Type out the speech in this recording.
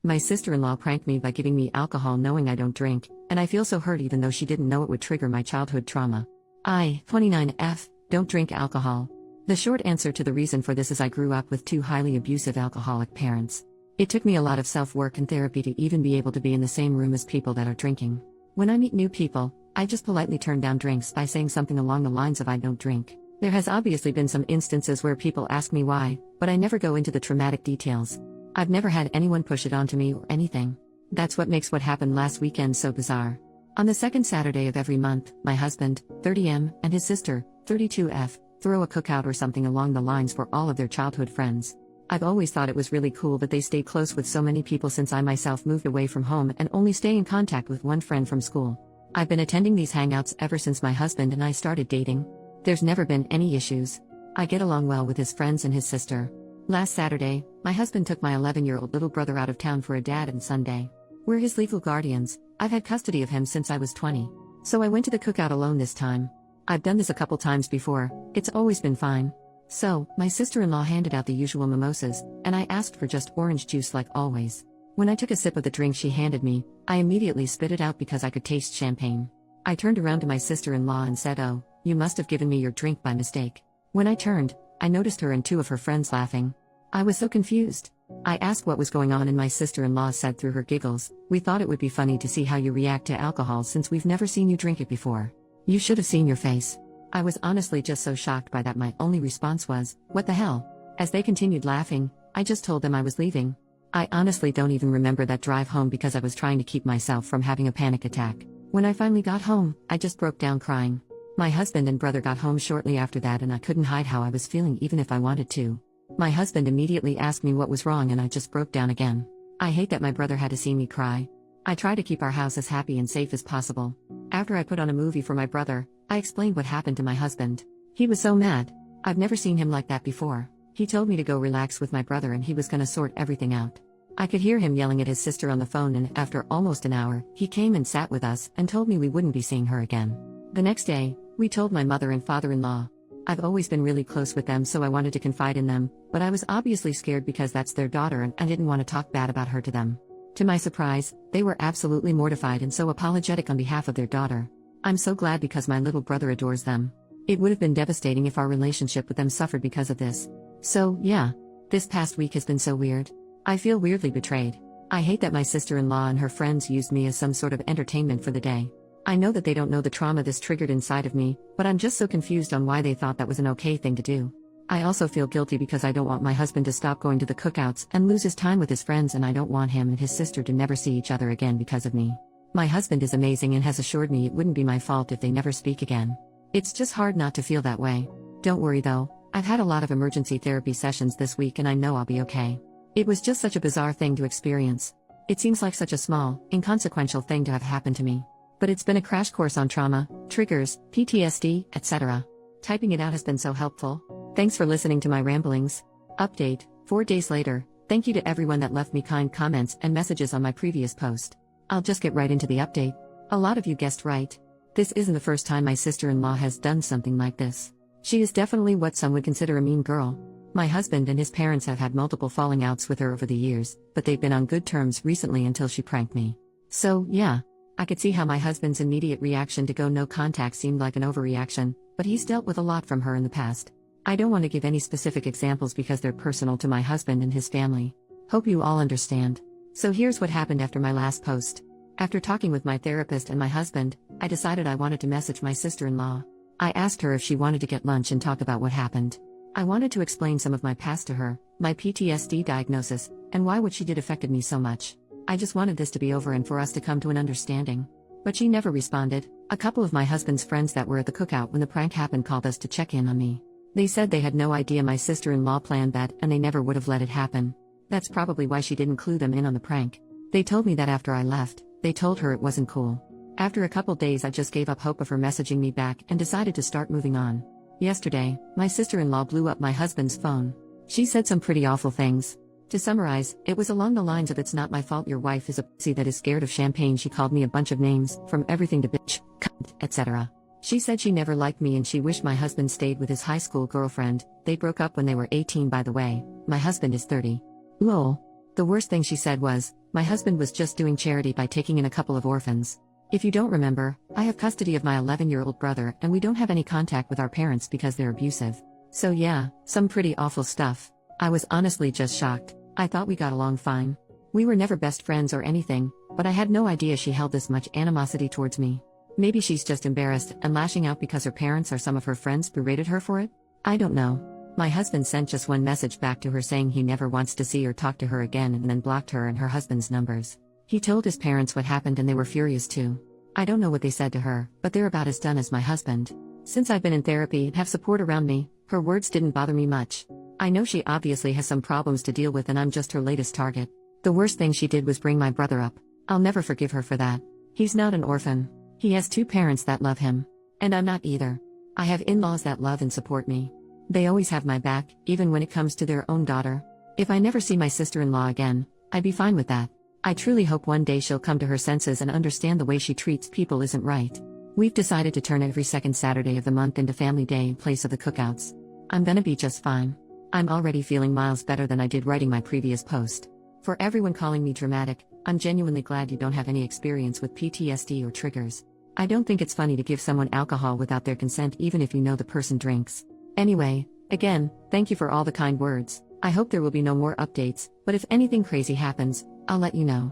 My sister-in-law pranked me by giving me alcohol knowing I don't drink, and I feel so hurt even though she didn't know it would trigger my childhood trauma. I, 29F, don't drink alcohol. The short answer to the reason for this is I grew up with two highly abusive alcoholic parents. It took me a lot of self-work and therapy to even be able to be in the same room as people that are drinking. When I meet new people, I just politely turn down drinks by saying something along the lines of I don't drink. There has obviously been some instances where people ask me why, but I never go into the traumatic details. I've never had anyone push it onto me or anything. That's what makes what happened last weekend so bizarre. On the second Saturday of every month, my husband, 30M, and his sister, 32F, throw a cookout or something along the lines for all of their childhood friends. I've always thought it was really cool that they stayed close with so many people since I myself moved away from home and only stay in contact with one friend from school. I've been attending these hangouts ever since my husband and I started dating. There's never been any issues. I get along well with his friends and his sister. Last Saturday, my husband took my 11-year-old little brother out of town for a dad and Sunday. We're his legal guardians. I've had custody of him since I was 20. So I went to the cookout alone this time. I've done this a couple times before, it's always been fine. So, my sister-in-law handed out the usual mimosas, and I asked for just orange juice like always. When I took a sip of the drink she handed me, I immediately spit it out because I could taste champagne. I turned around to my sister-in-law and said, "Oh, you must have given me your drink by mistake." When I turned, I noticed her and two of her friends laughing. I was so confused. I asked what was going on and my sister-in-law said through her giggles, "We thought it would be funny to see how you react to alcohol since we've never seen you drink it before. You should have seen your face." I was honestly just so shocked by that my only response was, "What the hell?" As they continued laughing, I just told them I was leaving. I honestly don't even remember that drive home because I was trying to keep myself from having a panic attack. When I finally got home, I just broke down crying. My husband and brother got home shortly after that and I couldn't hide how I was feeling even if I wanted to. My husband immediately asked me what was wrong and I just broke down again. I hate that my brother had to see me cry. I try to keep our house as happy and safe as possible. After I put on a movie for my brother, I explained what happened to my husband. He was so mad. I've never seen him like that before. He told me to go relax with my brother and he was gonna sort everything out. I could hear him yelling at his sister on the phone and after almost an hour, he came and sat with us and told me we wouldn't be seeing her again. The next day, we told my mother and father-in-law. I've always been really close with them so I wanted to confide in them, but I was obviously scared because that's their daughter and I didn't want to talk bad about her to them. To my surprise, they were absolutely mortified and so apologetic on behalf of their daughter. I'm so glad because my little brother adores them. It would have been devastating if our relationship with them suffered because of this. So, yeah. This past week has been so weird. I feel weirdly betrayed. I hate that my sister-in-law and her friends used me as some sort of entertainment for the day. I know that they don't know the trauma this triggered inside of me, but I'm just so confused on why they thought that was an okay thing to do. I also feel guilty because I don't want my husband to stop going to the cookouts and lose his time with his friends and I don't want him and his sister to never see each other again because of me. My husband is amazing and has assured me it wouldn't be my fault if they never speak again. It's just hard not to feel that way. Don't worry though, I've had a lot of emergency therapy sessions this week and I know I'll be okay. It was just such a bizarre thing to experience. It seems like such a small, inconsequential thing to have happened to me. But it's been a crash course on trauma, triggers, PTSD, etc. Typing it out has been so helpful. Thanks for listening to my ramblings. Update, 4 days later, thank you to everyone that left me kind comments and messages on my previous post. I'll just get right into the update. A lot of you guessed right. This isn't the first time my sister-in-law has done something like this. She is definitely what some would consider a mean girl. My husband and his parents have had multiple falling outs with her over the years, but they've been on good terms recently until she pranked me. So, yeah. I could see how my husband's immediate reaction to go no contact seemed like an overreaction, but he's dealt with a lot from her in the past. I don't want to give any specific examples because they're personal to my husband and his family. Hope you all understand. So here's what happened after my last post. After talking with my therapist and my husband, I decided I wanted to message my sister-in-law. I asked her if she wanted to get lunch and talk about what happened. I wanted to explain some of my past to her, my PTSD diagnosis, and why what she did affected me so much. I just wanted this to be over and for us to come to an understanding. But she never responded. A couple of my husband's friends that were at the cookout when the prank happened called us to check in on me. They said they had no idea my sister-in-law planned that and they never would have let it happen. That's probably why she didn't clue them in on the prank. They told me that after I left, they told her it wasn't cool. After a couple days I just gave up hope of her messaging me back and decided to start moving on. Yesterday, my sister-in-law blew up my husband's phone. She said some pretty awful things. To summarize, it was along the lines of "It's not my fault your wife is a pussy that is scared of champagne." She called me a bunch of names, from everything to bitch, cunt, etc. She said she never liked me and she wished my husband stayed with his high school girlfriend. They broke up when they were 18 by the way, my husband is 30. Lol. The worst thing she said was, my husband was just doing charity by taking in a couple of orphans. If you don't remember, I have custody of my 11-year-old brother and we don't have any contact with our parents because they're abusive. So yeah, some pretty awful stuff. I was honestly just shocked. I thought we got along fine. We were never best friends or anything, but I had no idea she held this much animosity towards me. Maybe she's just embarrassed and lashing out because her parents or some of her friends berated her for it? I don't know. My husband sent just one message back to her saying he never wants to see or talk to her again and then blocked her and her husband's numbers. He told his parents what happened and they were furious too. I don't know what they said to her, but they're about as done as my husband. Since I've been in therapy and have support around me, her words didn't bother me much. I know she obviously has some problems to deal with and I'm just her latest target. The worst thing she did was bring my brother up. I'll never forgive her for that. He's not an orphan. He has 2 parents that love him. And I'm not either. I have in-laws that love and support me. They always have my back, even when it comes to their own daughter. If I never see my sister-in-law again, I'd be fine with that. I truly hope one day she'll come to her senses and understand the way she treats people isn't right. We've decided to turn every second Saturday of the month into family day in place of the cookouts. I'm gonna be just fine. I'm already feeling miles better than I did writing my previous post. For everyone calling me dramatic, I'm genuinely glad you don't have any experience with PTSD or triggers. I don't think it's funny to give someone alcohol without their consent even if you know the person drinks. Anyway, again, thank you for all the kind words. I hope there will be no more updates, but if anything crazy happens, I'll let you know.